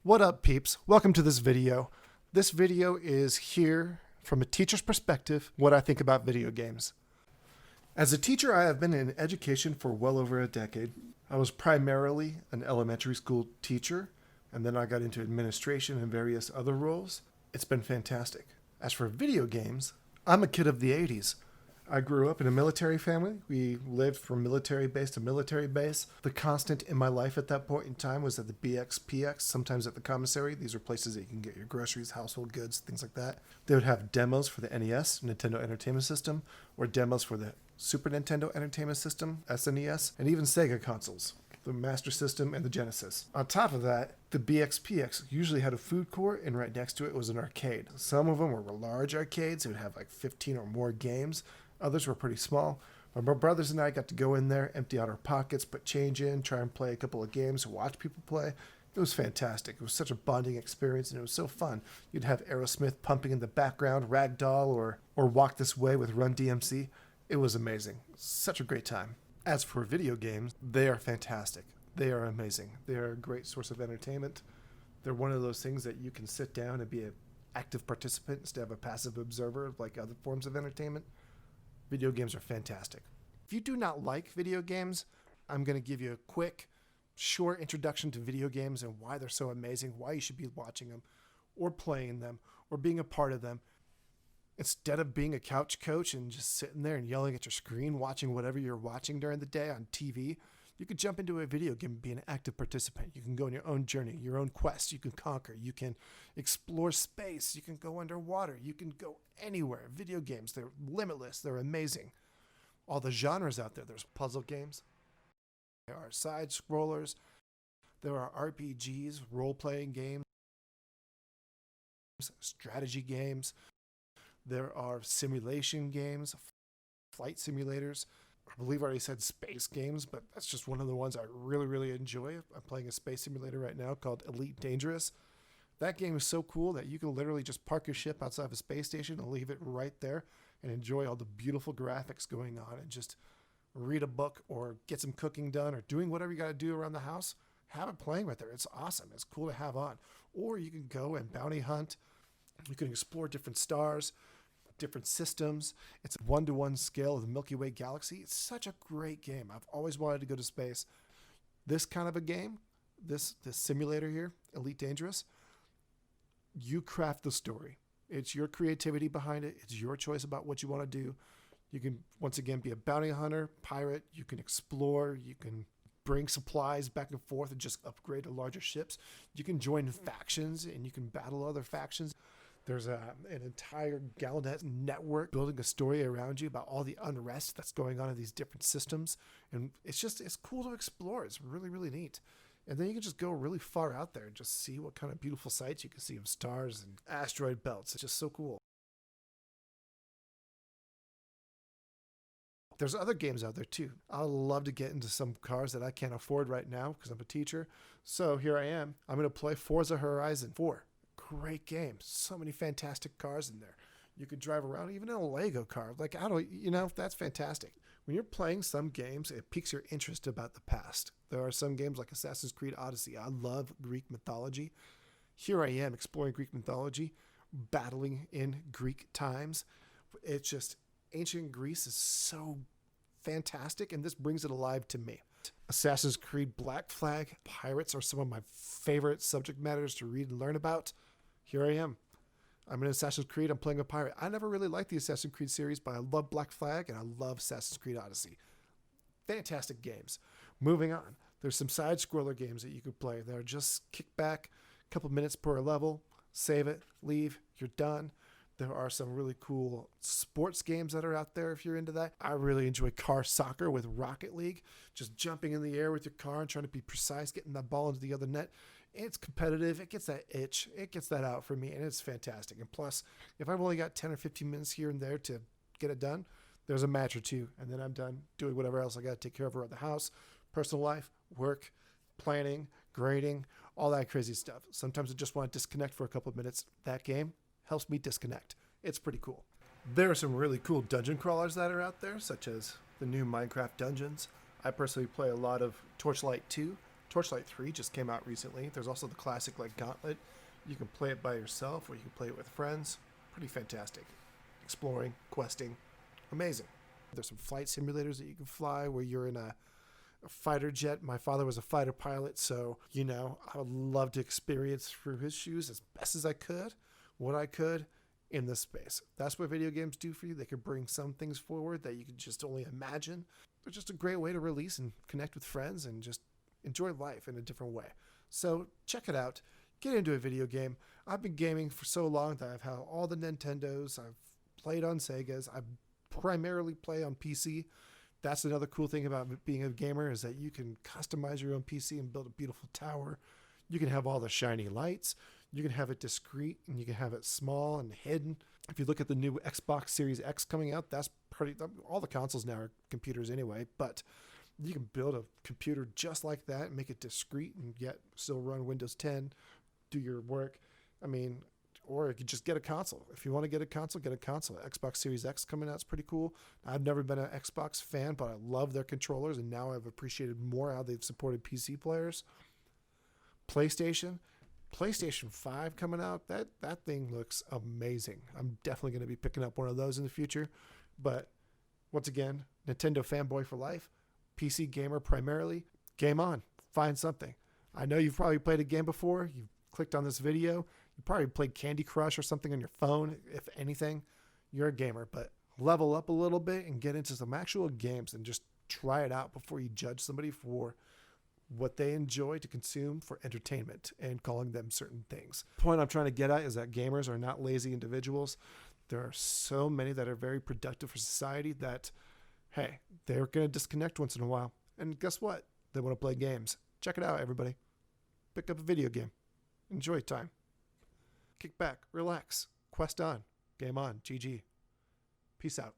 What up, peeps? Welcome to this video. This video is here from a teacher's perspective, what I think about video games. As a teacher, I have been in education for well over a decade. I was primarily an elementary school teacher, and then I got into administration and various other roles. It's been fantastic. As for video games, I'm a kid of the 80s. I grew up in a military family. We lived from military base to military base. The constant in my life at that point in time was at the BXPX, sometimes at the commissary. These are places that you can get your groceries, household goods, things like that. They would have demos for the NES, Nintendo Entertainment System, or demos for the Super Nintendo Entertainment System, SNES, and even Sega consoles, the Master System and the Genesis. On top of that, the BXPX usually had a food court, and right next to it was an arcade. Some of them were large arcades. It would have like 15 or more games. Others were pretty small. My brothers and I got to go in there, empty out our pockets, put change in, try and play a couple of games, watch people play. It was fantastic. It was such a bonding experience, and it was so fun. You'd have Aerosmith pumping in the background, Ragdoll, or Walk This Way with Run DMC. It was amazing. Such a great time. As for video games, they are fantastic. They are amazing. They are a great source of entertainment. They're one of those things that you can sit down and be an active participant instead of a passive observer like other forms of entertainment. Video games are fantastic. If you do not like video games, I'm going to give you a quick, short introduction to video games and why they're so amazing, why you should be watching them or playing them or being a part of them. Instead of being a couch coach and just sitting there and yelling at your screen, watching whatever you're watching during the day on TV, you could jump into a video game and be an active participant. You can go on your own journey, your own quest. You can conquer. You can explore space. You can go underwater. You can go anywhere. Video games, they're limitless. They're amazing. All the genres out there. There's puzzle games. There are side scrollers. There are RPGs, role-playing games, strategy games. There are simulation games, flight simulators. I believe I already said space games, but that's just one of the ones I really enjoy. I'm playing a space simulator right now called Elite Dangerous. That game is so cool that you can literally just park your ship outside of a space station and leave it right there and enjoy all the beautiful graphics going on and just read a book or get some cooking done or doing whatever you got to do around the house. Have it playing right there. It's awesome. It's cool to have on. Or you can go and bounty hunt. You can explore different stars, different systems. It's a 1-to-1 scale of the Milky Way galaxy. It's such a great game. I've always wanted to go to space. This kind of a game, this simulator here, Elite Dangerous, you craft the story. It's your creativity behind it. It's your choice about what you want to do. You can, once again, be a bounty hunter, pirate. You can explore. You can bring supplies back and forth and just upgrade to larger ships. You can join factions and you can battle other factions. There's an entire Galnet network building a story around you about all the unrest that's going on in these different systems. And it's cool to explore. It's really neat. And then you can just go really far out there and just see what kind of beautiful sights you can see of stars and asteroid belts. It's just so cool. There's other games out there too. I'd love to get into some cars that I can't afford right now because I'm a teacher. So here I am. I'm going to play Forza Horizon 4. Great game. So many fantastic cars in there. You could drive around even in a Lego car. Like, that's fantastic. When you're playing some games, it piques your interest about the past. There are some games like Assassin's Creed Odyssey. I love Greek mythology. Here I am exploring Greek mythology, battling in Greek times. It's just, ancient Greece is so fantastic, and this brings it alive to me. Assassin's Creed Black Flag, pirates are some of my favorite subject matters to read and learn about. Here I am. I'm in Assassin's Creed. I'm playing a pirate. I never really liked the Assassin's Creed series, but I love Black Flag and I love Assassin's Creed Odyssey. Fantastic games. Moving on. There's some side-scroller games that you could play. They're just kick back, a couple minutes per level, save it, leave, you're done. There are some really cool sports games that are out there if you're into that. I really enjoy car soccer with Rocket League. Just jumping in the air with your car and trying to be precise, getting that ball into the other net. It's competitive. It gets that itch. It gets that out for me, and it's fantastic. And plus, if I've only got 10 or 15 minutes here and there to get it done, there's a match or two, and then I'm done doing whatever else I got to take care of around the house, personal life, work, planning, grading, all that crazy stuff. Sometimes I just want to disconnect for a couple of minutes. That game helps me disconnect. It's pretty cool. There are some really cool dungeon crawlers that are out there, such as the new Minecraft dungeons. I personally play a lot of Torchlight 2. Torchlight 3 just came out recently. There's also the classic like Gauntlet. You can play it by yourself or you can play it with friends. Pretty fantastic. Exploring, questing, amazing. There's some flight simulators that you can fly where you're in a fighter jet. My father was a fighter pilot, so, I would love to experience through his shoes as best as I could, what I could in this space. That's what video games do for you. They can bring some things forward that you could just only imagine. They're just a great way to release and connect with friends and just enjoy life in a different way. So check it out. Get into a video game. I've been gaming for so long that I've had all the Nintendos. I've played on Segas. I primarily play on PC. That's another cool thing about being a gamer is that you can customize your own PC and build a beautiful tower. You can have all the shiny lights. You can have it discreet and you can have it small and hidden. If you look at the new Xbox Series X coming out, that's all the consoles now are computers anyway, but you can build a computer just like that and make it discreet and yet still run Windows 10, do your work. Or you could just get a console. If you want to get a console, get a console. Xbox Series X coming out is pretty cool. I've never been an Xbox fan, but I love their controllers, and now I've appreciated more how they've supported PC players. PlayStation 5 coming out. That thing looks amazing. I'm definitely going to be picking up one of those in the future. But once again, Nintendo fanboy for life. PC gamer primarily. Game on. Find something. I know you've probably played a game before. You've clicked on this video. You probably played Candy Crush or something on your phone. If anything, you're a gamer. But level up a little bit and get into some actual games and just try it out before you judge somebody for what they enjoy to consume for entertainment and calling them certain things. The point I'm trying to get at is that gamers are not lazy individuals. There are so many that are very productive for society that, hey, they're going to disconnect once in a while. And guess what? They want to play games. Check it out, everybody. Pick up a video game. Enjoy time. Kick back, relax, quest on, game on, GG. Peace out.